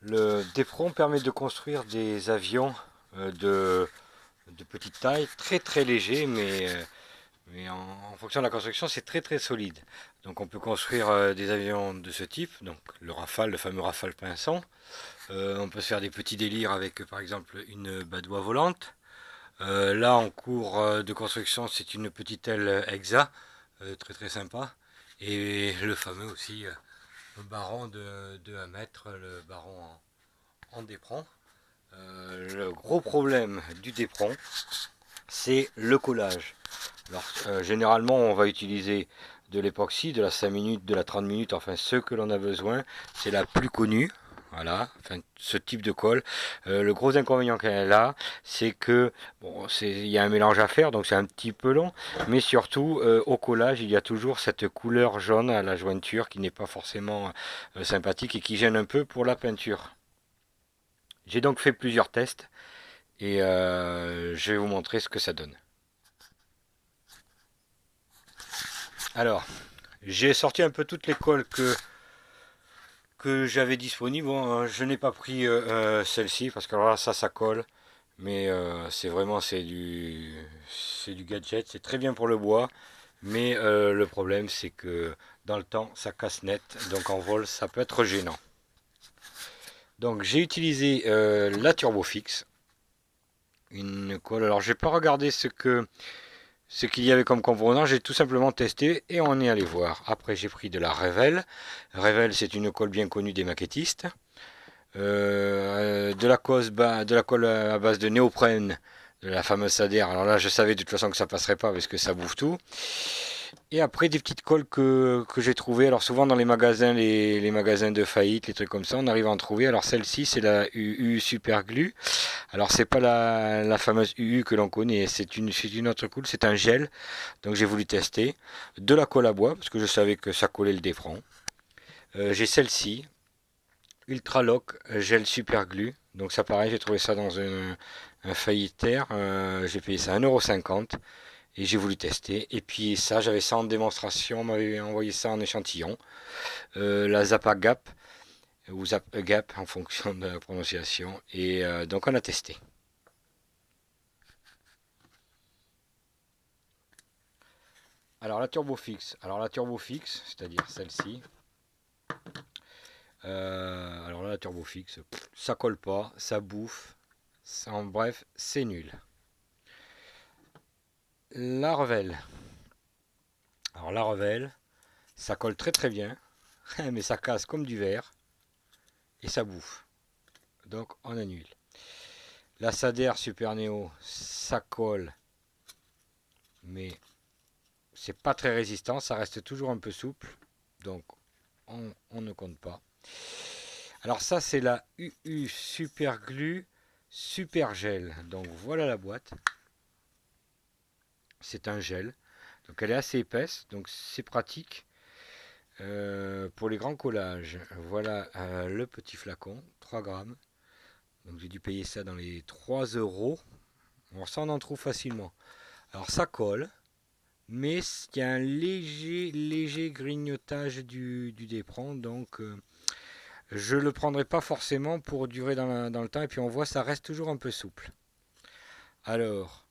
Le Despron permet de construire des avions de petite taille, très très légers, mais en fonction de la construction, c'est très très solide. Donc on peut construire des avions de ce type, donc le Rafale, le fameux Rafale Pinson. On peut se faire des petits délires avec par exemple une badoie volante. Là en cours de construction, c'est une petite aile EXA, très très sympa. Et le fameux aussi baron de 1 mètre, le baron en Despron. Le gros problème du Despron, c'est le collage. Alors, généralement, on va utiliser de l'époxy, de la 5 minutes, de la 30 minutes, enfin ce que l'on a besoin. C'est la plus connue. Voilà, enfin, ce type de colle. Le gros inconvénient qu'elle a, c'est que bon, il y a un mélange à faire, donc c'est un petit peu long, mais surtout au collage, il y a toujours cette couleur jaune à la jointure qui n'est pas forcément sympathique et qui gêne un peu pour la peinture. J'ai donc fait plusieurs tests et je vais vous montrer ce que ça donne. Alors, j'ai sorti un peu toutes les colles que j'avais disponibles. Bon, je n'ai pas pris celle-ci parce que alors là, ça colle. Mais c'est vraiment c'est du gadget. C'est très bien pour le bois. Mais le problème, c'est que dans le temps, ça casse net. Donc en vol, ça peut être gênant. Donc j'ai utilisé la Turbofix. Une colle. Alors j'ai pas regardé ce qu'il y avait comme composant, j'ai tout simplement testé et on est allé voir. Après, j'ai pris de la Revell. Revell, c'est une colle bien connue des maquettistes. De la colle à base de néoprène, de la fameuse Sader. Alors là, je savais de toute façon que ça passerait pas parce que ça bouffe tout. Et après, des petites colles que j'ai trouvées. Alors souvent dans les magasins de faillite, les trucs comme ça, on arrive à en trouver. Alors celle-ci, c'est la UU Super Glue. Alors c'est pas la fameuse UU que l'on connaît, c'est une autre colle, c'est un gel. Donc j'ai voulu tester. De la colle à bois, parce que je savais que ça collait le défront. J'ai celle-ci, Ultralock Gel Super Glue. Donc ça pareil, j'ai trouvé ça dans un faillitaire. J'ai payé ça 1,50 € et j'ai voulu tester. Et puis ça, j'avais ça en démonstration, on m'avait envoyé ça en échantillon. La Zappa Gap, ou Zap Gap en fonction de la prononciation. Et donc on a testé. Alors la Turbofix, c'est-à-dire celle-ci. Alors là, la Turbofix, ça colle pas, ça bouffe. En bref, c'est nul. La Revell. Alors la Revell, ça colle très très bien, mais ça casse comme du verre et ça bouffe. Donc on annule. La Sader Super Neo, ça colle, mais c'est pas très résistant, ça reste toujours un peu souple, donc on ne compte pas. Alors ça c'est la UU Super Glue Super Gel. Donc voilà la boîte. C'est un gel. Donc elle est assez épaisse, donc c'est pratique. Pour les grands collages, voilà le petit flacon, 3 grammes. Donc j'ai dû payer ça dans les 3 €. Alors ça on en trouve facilement. Alors ça colle, mais il y a un léger grignotage du Despron, donc je le prendrai pas forcément pour durer dans le temps. Et puis on voit ça reste toujours un peu souple. Alors,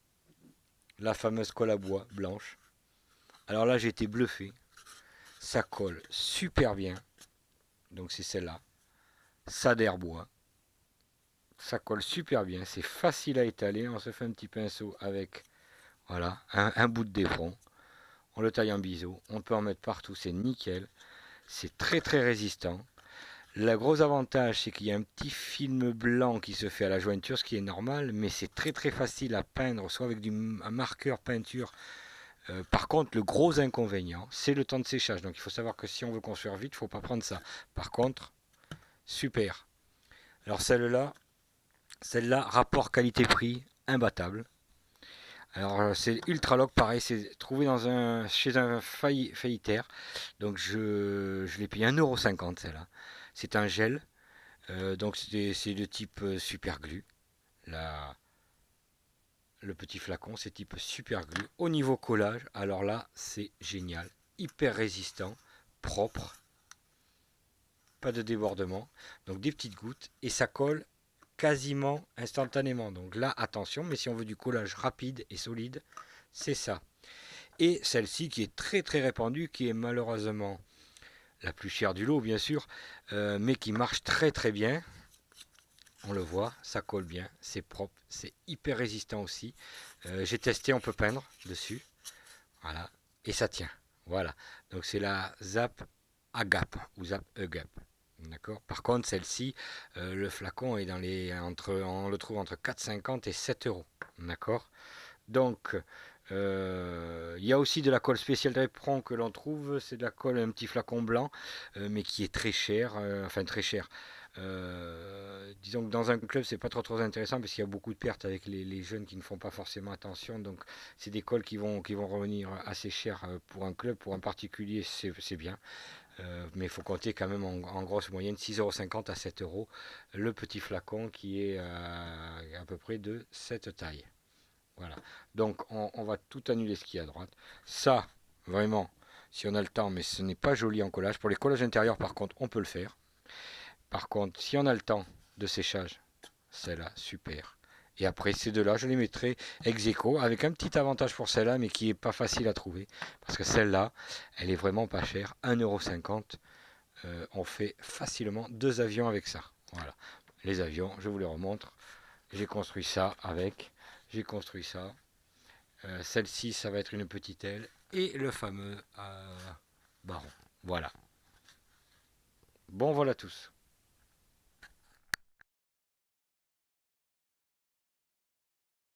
la fameuse colle à bois blanche. Alors là j'ai été bluffé. Ça colle super bien. Donc c'est celle-là. Sader bois. Ça colle super bien. C'est facile à étaler. On se fait un petit pinceau avec voilà, un bout de défront. On le taille en biseau. On peut en mettre partout. C'est nickel. C'est très très résistant. Le gros avantage, c'est qu'il y a un petit film blanc qui se fait à la jointure, ce qui est normal, mais c'est très très facile à peindre, soit avec un marqueur peinture. Par contre, le gros inconvénient, c'est le temps de séchage. Donc il faut savoir que si on veut construire vite, il ne faut pas prendre ça. Par contre, super. Alors celle-là, rapport qualité-prix imbattable. Alors c'est Ultralock, pareil, c'est trouvé chez un faillitaire. Donc je l'ai payé 1,50 € celle-là. C'est un gel, donc c'est de type super glue. La, le petit flacon, c'est type super glue. Au niveau collage, alors là, c'est génial. Hyper résistant, propre. pas de débordement, donc des petites gouttes, et ça colle quasiment instantanément. Donc là, attention, mais si on veut du collage rapide et solide, c'est ça. Et celle-ci qui est très très répandue, qui est malheureusement la plus chère du lot, bien sûr, mais qui marche très très bien. On le voit, ça colle bien, c'est propre, c'est hyper résistant aussi. J'ai testé, on peut peindre dessus. Voilà, et ça tient. Voilà, donc c'est la Zap Agap ou Zap Agap. D'accord. Par contre, celle-ci, le flacon est dans les on le trouve entre 4,50 et 7 euros. D'accord. Donc, il y a aussi de la colle spéciale Depron que l'on trouve. C'est de la colle, un petit flacon blanc, mais qui est très cher. Enfin, très cher. Disons que dans un club, c'est pas trop intéressant parce qu'il y a beaucoup de pertes avec les jeunes qui ne font pas forcément attention. Donc, c'est des colles qui vont revenir assez cher pour un club, pour un particulier, c'est bien. Mais il faut compter quand même en grosse moyenne 6,50 € à 7 euros le petit flacon qui est à peu près de cette taille. Voilà. Donc on va tout annuler ce qu'il y a à droite. Ça, vraiment, si on a le temps, mais ce n'est pas joli en collage. Pour les collages intérieurs, par contre, on peut le faire. Par contre, si on a le temps de séchage, celle-là, super. Et après, ces deux-là, je les mettrai ex aequo, avec un petit avantage pour celle-là, mais qui n'est pas facile à trouver. Parce que celle-là, elle est vraiment pas chère, 1,50 €. On fait facilement 2 avions avec ça. Voilà. Les avions, je vous les remontre. J'ai construit ça avec. J'ai construit ça. Celle-ci, ça va être une petite aile. Et le fameux baron. Voilà. Bon, voilà tous.